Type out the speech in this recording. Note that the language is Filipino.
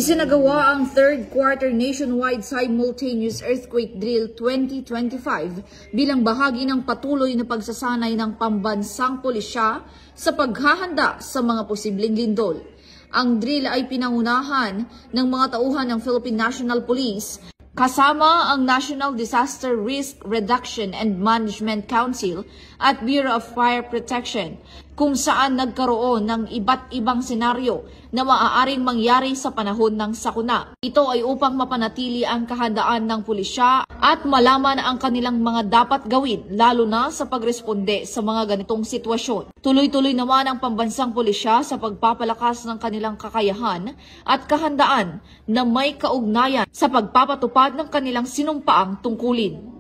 Isinagawa ang third quarter nationwide simultaneous earthquake drill 2025 bilang bahagi ng patuloy na pagsasanay ng pambansang pulisya sa paghahanda sa mga posibleng lindol. Ang drill ay pinangunahan ng mga tauhan ng Philippine National Police kasama ang National Disaster Risk Reduction and Management Council at Bureau of Fire Protection, kung saan nagkaroon ng iba't ibang senaryo na maaaring mangyari sa panahon ng sakuna. Ito ay upang mapanatili ang kahandaan ng pulisya at malaman ang kanilang mga dapat gawin, lalo na sa pagresponde sa mga ganitong sitwasyon. Tuloy-tuloy naman ang pambansang pulisya sa pagpapalakas ng kanilang kakayahan at kahandaan na may kaugnayan sa pagpapatupad ng kanilang sinumpaang tungkulin.